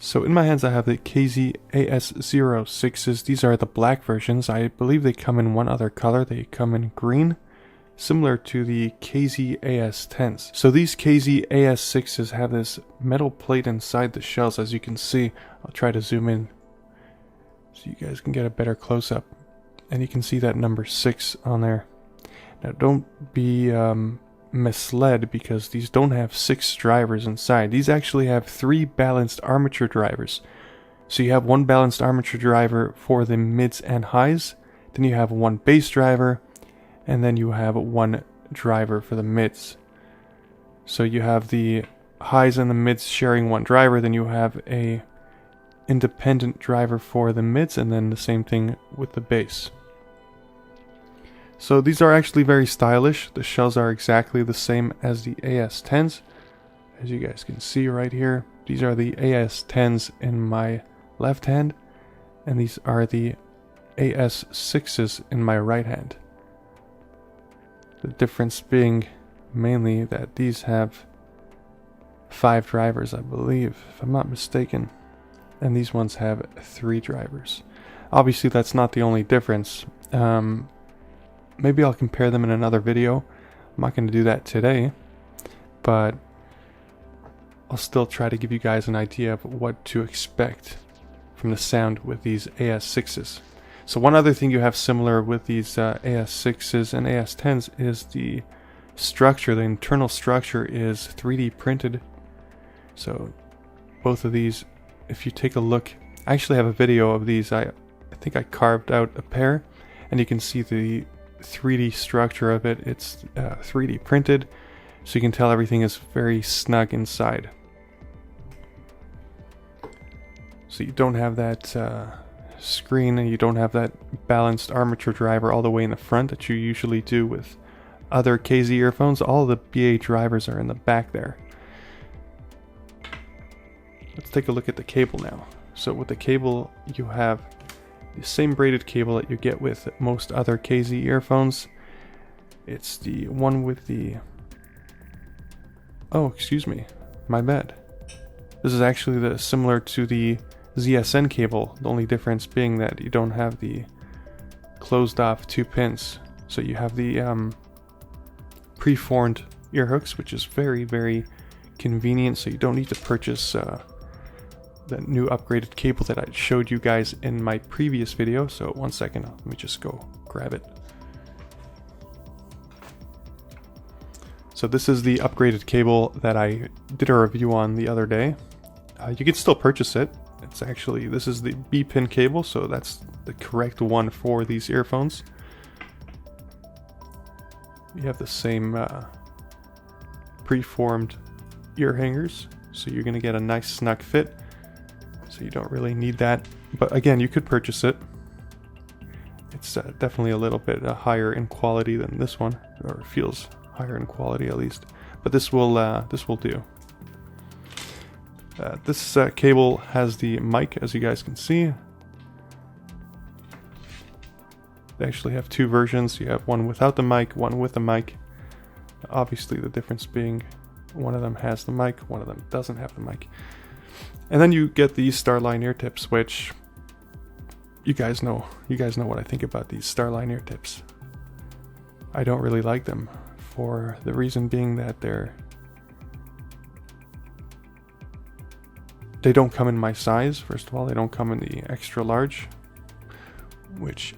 So in my hands I have the KZ AS06s. These are the black versions. I believe they come in one other color. They come in green, similar to the KZ AS10s. So these KZ AS6s have this metal plate inside the shells, as you can see. I'll try to zoom in so you guys can get a better close-up. And you can see that number 6 on there. Now don't be misled, because these don't have 6 drivers inside. These actually have 3 balanced armature drivers. So you have one balanced armature driver for the mids and highs, then you have one bass driver, and then you have one driver for the mids. So you have the highs and the mids sharing one driver, then you have a independent driver for the mids, and then the same thing with the bass. So these are actually very stylish. The shells are exactly the same as the AS10s. As you guys can see right here, these are the AS10s in my left hand, and these are the AS6s in my right hand. The difference being mainly that these have 5 drivers, I believe, if I'm not mistaken, and these ones have 3 drivers. Obviously that's not the only difference. Maybe I'll compare them in another video. I'm not going to do that today, but I'll still try to give you guys an idea of what to expect from the sound with these AS6s. So one other thing you have similar with these AS6s and AS10s is the structure. The internal structure is 3D printed. So both of these, if you take a look, I actually have a video of these. I think I carved out a pair, and you can see the 3D structure of it. It's 3D printed, so you can tell everything is very snug inside. So you don't have that screen, and you don't have that balanced armature driver all the way in the front that you usually do with other KZ earphones. All the BA drivers are in the back there. Let's take a look at the cable now. So with the cable, you have the same braided cable that you get with most other KZ earphones. It's the one with the... Oh, excuse me. My bad. This is actually similar to the ZSN cable, the only difference being that you don't have the closed off 2 pins. So you have the preformed ear hooks, which is very, very convenient, so you don't need to purchase that new upgraded cable that I showed you guys in my previous video. So one second, let me just go grab it. So this is the upgraded cable that I did a review on the other day. You can still purchase it. It's actually, this is the B-pin cable, so that's the correct one for these earphones. You have the same preformed ear hangers, so you're going to get a nice snug fit. So you don't really need that, but again, you could purchase it. It's definitely a little bit higher in quality than this one, or feels higher in quality at least. But this will do. This cable has the mic, as you guys can see. They actually have 2 versions. You have one without the mic, one with the mic. Obviously, the difference being one of them has the mic, one of them doesn't have the mic. And then you get these Starline ear tips, which you guys know what I think about these Starline ear tips. I don't really like them, for the reason being that they don't come in my size. First of all, they don't come in the extra large, which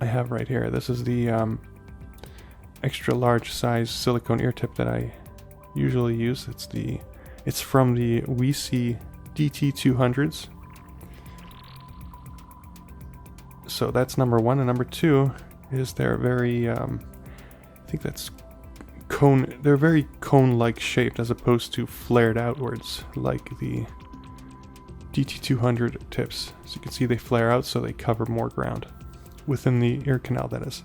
I have right here. This is the extra large size silicone ear tip that I usually use. It's from the Yeti DT200s. So that's number 1, and number 2 is they're very I think that's cone. They're very cone-like shaped as opposed to flared outwards like the DT200 tips. As you can see, they flare out, so they cover more ground within the ear canal, that is.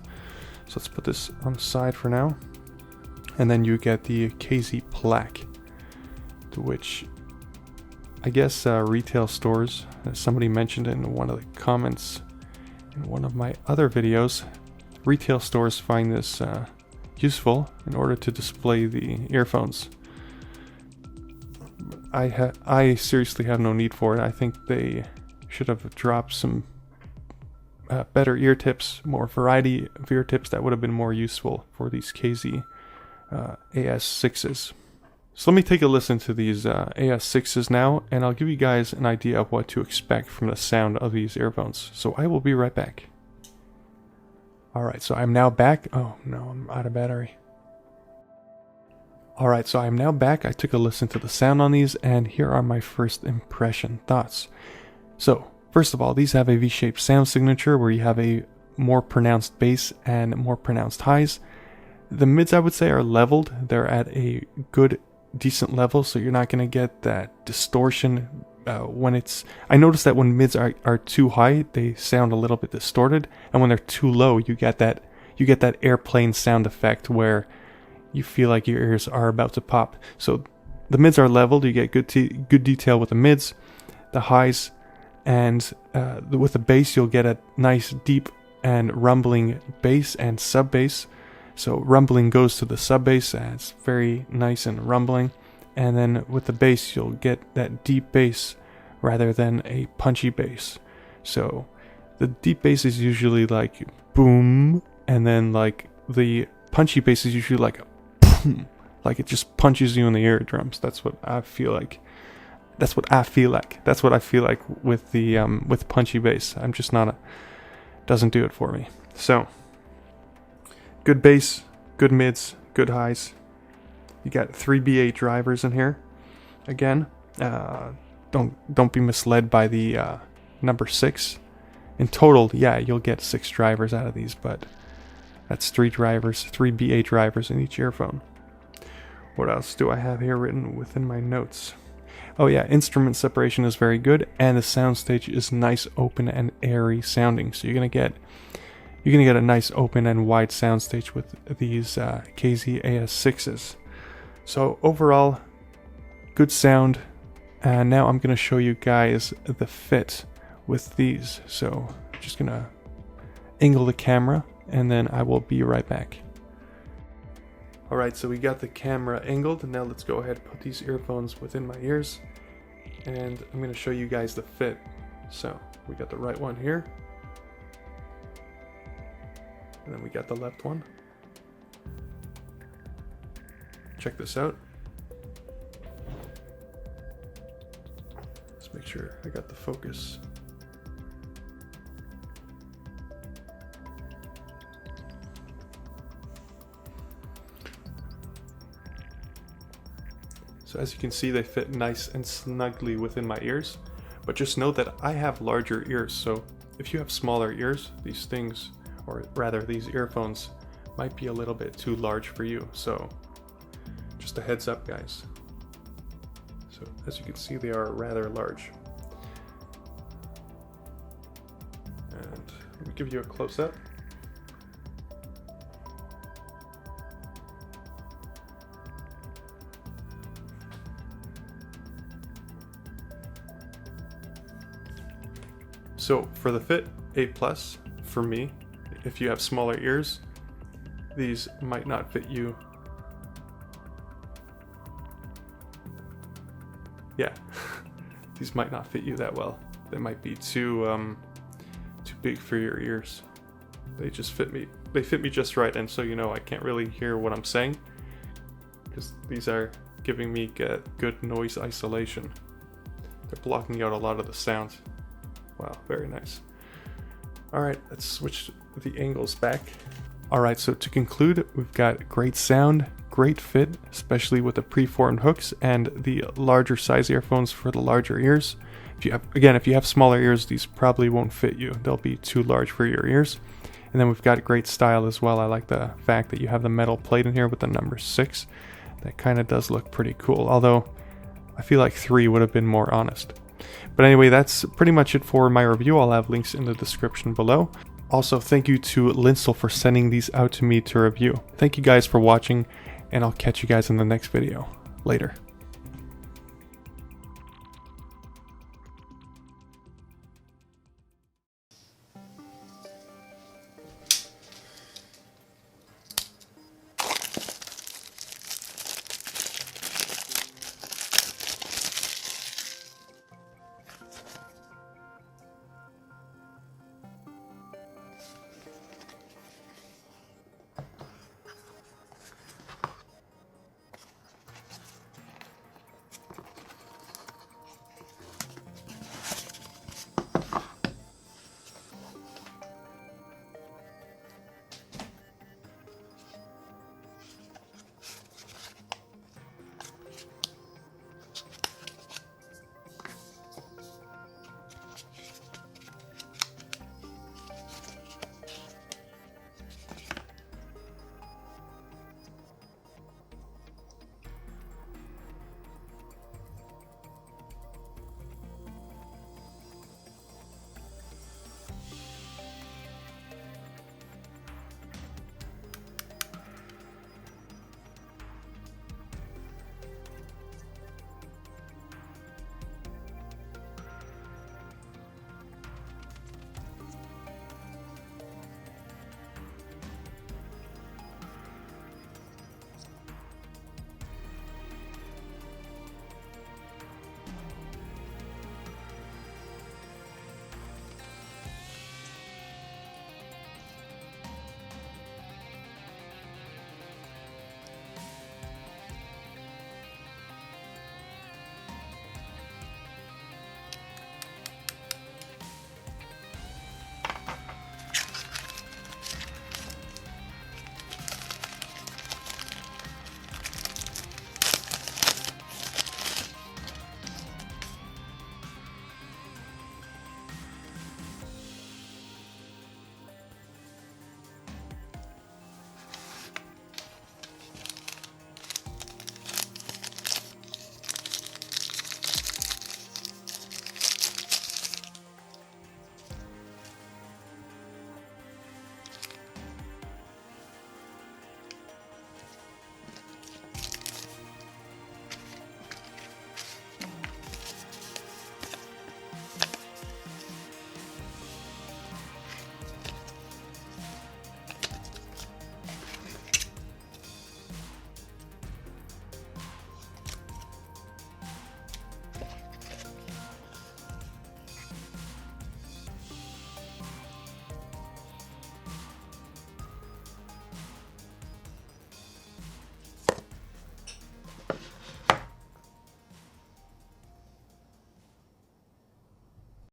So let's put this on the side for now. And then you get the KZ plaque, to which I guess retail stores, as somebody mentioned in one of the comments in one of my other videos, retail stores find this useful in order to display the earphones. I seriously have no need for it. I think they should have dropped some better ear tips, more variety of ear tips that would have been more useful for these KZ AS6s. So let me take a listen to these AS6s now, and I'll give you guys an idea of what to expect from the sound of these earphones. So I will be right back. Alright, so I'm now back. Oh no, I'm out of battery. Alright, so I'm now back. I took a listen to the sound on these, and here are my first impression thoughts. So, first of all, these have a V-shaped sound signature where you have a more pronounced bass and more pronounced highs. The mids, I would say, are leveled. They're at a good, decent level, so you're not going to get that distortion when it's... I noticed that when mids are too high, they sound a little bit distorted, and when they're too low, you get that airplane sound effect where you feel like your ears are about to pop. So the mids are leveled, you get good detail with the mids, the highs, and with the bass you'll get a nice deep and rumbling bass and sub bass. So rumbling goes to the sub bass, and it's very nice and rumbling. And then with the bass you'll get that deep bass rather than a punchy bass. So the deep bass is usually like boom, and then like the punchy bass is usually like a boom, like it just punches you in the eardrums. That's what I feel like. That's what I feel like with the with punchy bass. I'm just not doesn't do it for me. So good bass, good mids, good highs. You got 3 BA drivers in here. Again, don't be misled by the number 6. In total, yeah, you'll get 6 drivers out of these, but that's 3 drivers, 3 BA drivers in each earphone. What else do I have here written within my notes? Oh yeah, instrument separation is very good, and the soundstage is nice, open, and airy sounding. So you're gonna get a nice open and wide soundstage with these KZ AS6s. So overall, good sound. And now I'm gonna show you guys the fit with these. So I'm just gonna angle the camera, and then I will be right back. Alright, so we got the camera angled, and now let's go ahead and put these earphones within my ears, and I'm going to show you guys the fit. So we got the right one here, and then we got the left one. Check this out. Let's make sure I got the focus. So as you can see, they fit nice and snugly within my ears, but just know that I have larger ears, so if you have smaller ears, these things, or rather these earphones, might be a little bit too large for you. So just a heads up, guys. So as you can see, they are rather large. And let me give you a close-up. So for the fit, A+ for me. If you have smaller ears, these might not fit you. Yeah, these might not fit you that well. They might be too big for your ears. They just fit me. They fit me just right, and so you know I can't really hear what I'm saying because these are giving me good noise isolation. They're blocking out a lot of the sound. Wow, very nice. Alright, let's switch the angles back. Alright, so to conclude, we've got great sound, great fit, especially with the preformed hooks and the larger size earphones for the larger ears. If you have smaller ears, these probably won't fit you. They'll be too large for your ears. And then we've got great style as well. I like the fact that you have the metal plate in here with the number 6. That kind of does look pretty cool, although I feel like 3 would have been more honest. But anyway, that's pretty much it for my review. I'll have links in the description below. Also, thank you to Linsel for sending these out to me to review. Thank you guys for watching, and I'll catch you guys in the next video. Later.